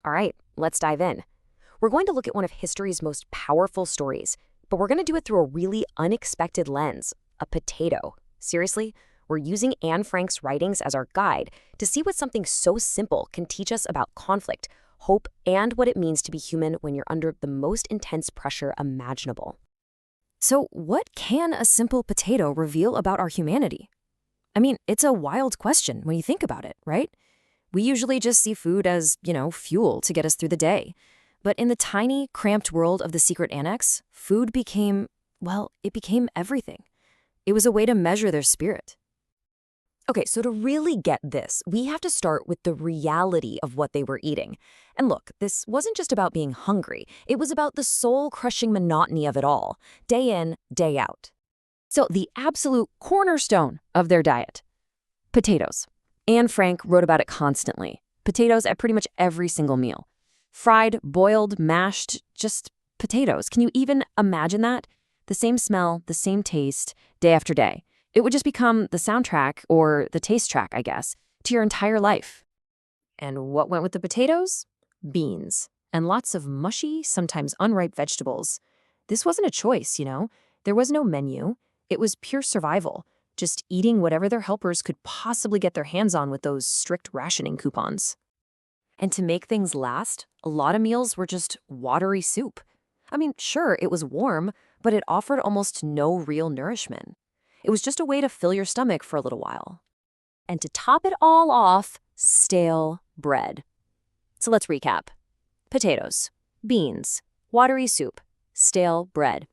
All right, let's dive in. We're going to look at one of history's most powerful stories, but we're going to do it through a really unexpected lens, a potato. Seriously, we're using Anne Frank's writings as our guide to see what something so simple can teach us about conflict, hope, and what it means to be human when you're under the most intense pressure imaginable. So, what can a simple potato reveal about our humanity? I mean, it's a wild question when you think about it, right? We usually just see food as, fuel to get us through the day. But in the tiny, cramped world of the secret annex, food became, it became everything. It was a way to measure their spirit. Okay, so to really get this, we have to start with the reality of what they were eating. And look, this wasn't just about being hungry. It was about the soul-crushing monotony of it all, day in, day out. So the absolute cornerstone of their diet, potatoes. Anne Frank wrote about it constantly. Potatoes at pretty much every single meal. Fried, boiled, mashed, just potatoes. Can you even imagine that? The same smell, the same taste, day after day. It would just become the soundtrack, or the taste track, I guess, to your entire life. And what went with the potatoes? Beans. And lots of mushy, sometimes unripe vegetables. This wasn't a choice, There was no menu. It was pure survival, just eating whatever their helpers could possibly get their hands on with those strict rationing coupons. And to make things last, a lot of meals were just watery soup. I mean, sure, it was warm, but it offered almost no real nourishment. It was just a way to fill your stomach for a little while. And to top it all off, stale bread. So let's recap. Potatoes, beans, watery soup, stale bread.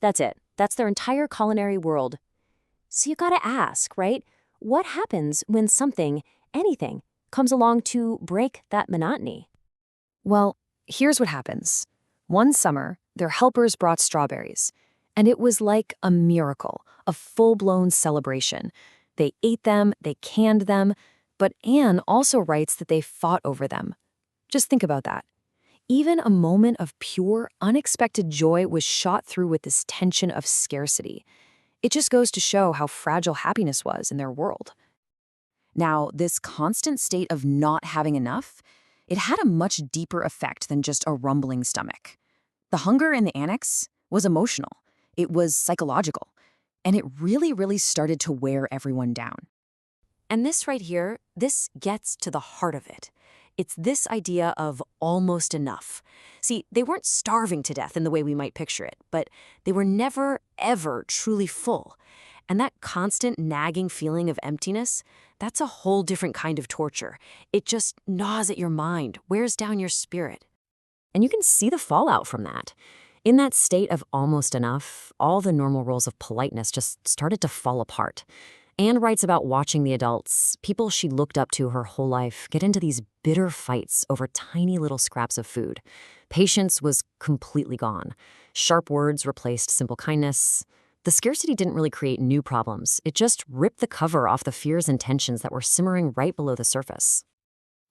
That's it. That's their entire culinary world. So you gotta ask, right? What happens when something, anything, comes along to break that monotony? Well, here's what happens. One summer, their helpers brought strawberries, and it was like a miracle, a full-blown celebration. They ate them, they canned them, but Anne also writes that they fought over them. Just think about that. Even a moment of pure, unexpected joy was shot through with this tension of scarcity. It just goes to show how fragile happiness was in their world. Now, this constant state of not having enough, it had a much deeper effect than just a rumbling stomach. The hunger in the annex was emotional. It was psychological. And it really, really started to wear everyone down. And this right here, this gets to the heart of it. It's this idea of almost enough. See, they weren't starving to death in the way we might picture it, but they were never, ever truly full. And that constant nagging feeling of emptiness, that's a whole different kind of torture. It just gnaws at your mind, wears down your spirit. And you can see the fallout from that. In that state of almost enough, all the normal rules of politeness just started to fall apart. Anne writes about watching the adults, people she looked up to her whole life, get into these bitter fights over tiny little scraps of food. Patience was completely gone. Sharp words replaced simple kindness. The scarcity didn't really create new problems. It just ripped the cover off the fears and tensions that were simmering right below the surface.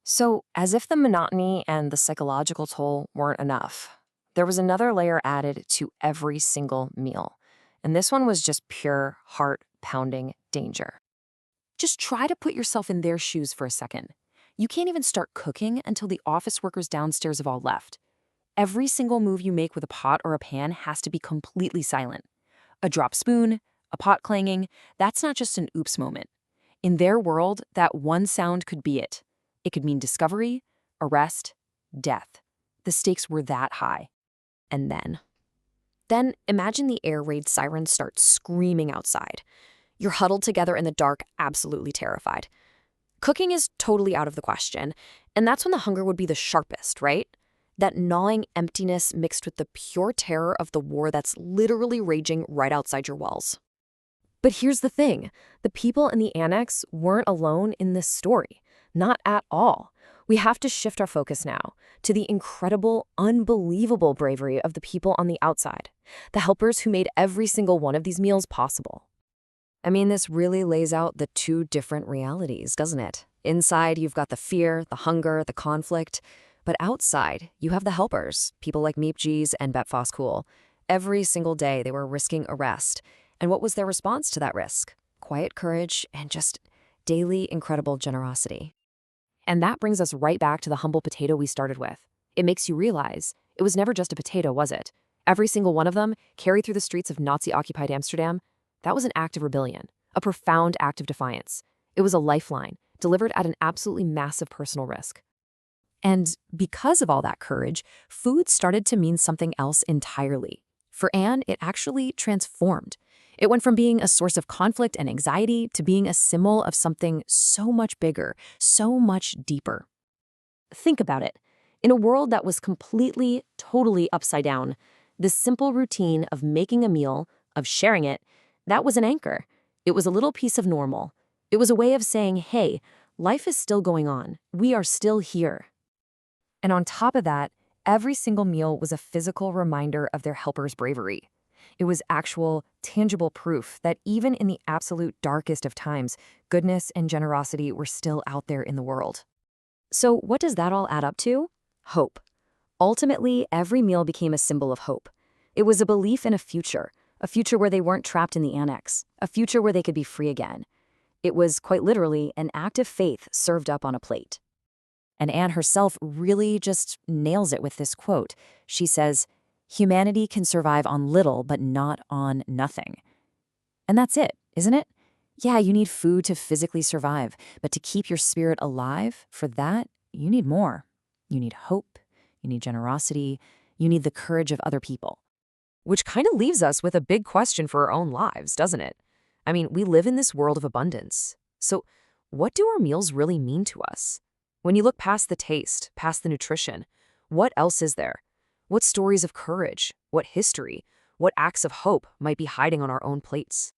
So, as if the monotony and the psychological toll weren't enough, there was another layer added to every single meal. And this one was just pure, heart-pounding danger. Just try to put yourself in their shoes for a second. You can't even start cooking until the office workers downstairs have all left. Every single move you make with a pot or a pan has to be completely silent. A drop spoon, a pot clanging, that's not just an oops moment. In their world, that one sound could be it. It could mean discovery, arrest, death. The stakes were that high. And then imagine the air raid sirens start screaming outside. You're huddled together in the dark, absolutely terrified. Cooking is totally out of the question, and that's when the hunger would be the sharpest, right? That gnawing emptiness mixed with the pure terror of the war that's literally raging right outside your walls. But here's the thing. The people in the annex weren't alone in this story. Not at all. We have to shift our focus now to the incredible, unbelievable bravery of the people on the outside, the helpers who made every single one of these meals possible. I mean, this really lays out the two different realities, doesn't it? Inside, you've got the fear, the hunger, the conflict. But outside, you have the helpers, people like Meepjees and Betfoskul. Every single day, they were risking arrest. And what was their response to that risk? Quiet courage and just daily incredible generosity. And that brings us right back to the humble potato we started with. It makes you realize it was never just a potato, was it? Every single one of them, carried through the streets of Nazi-occupied Amsterdam, that was an act of rebellion, a profound act of defiance. It was a lifeline, delivered at an absolutely massive personal risk. And because of all that courage, food started to mean something else entirely. For Anne, it actually transformed. It went from being a source of conflict and anxiety to being a symbol of something so much bigger, so much deeper. Think about it. In a world that was completely, totally upside down, the simple routine of making a meal, of sharing it, that was an anchor. It was a little piece of normal. It was a way of saying, hey, life is still going on. We are still here. And on top of that, every single meal was a physical reminder of their helpers' bravery. It was actual, tangible proof that even in the absolute darkest of times, goodness and generosity were still out there in the world. So what does that all add up to? Hope. Ultimately, every meal became a symbol of hope. It was a belief in a future where they weren't trapped in the annex, a future where they could be free again. It was, quite literally, an act of faith served up on a plate. And Anne herself really just nails it with this quote. She says, "Humanity can survive on little, but not on nothing." And that's it, isn't it? Yeah, you need food to physically survive, but to keep your spirit alive, for that, you need more. You need hope, you need generosity, you need the courage of other people. Which kind of leaves us with a big question for our own lives, doesn't it? I mean, we live in this world of abundance. So what do our meals really mean to us? When you look past the taste, past the nutrition, what else is there? What stories of courage, what history, what acts of hope might be hiding on our own plates?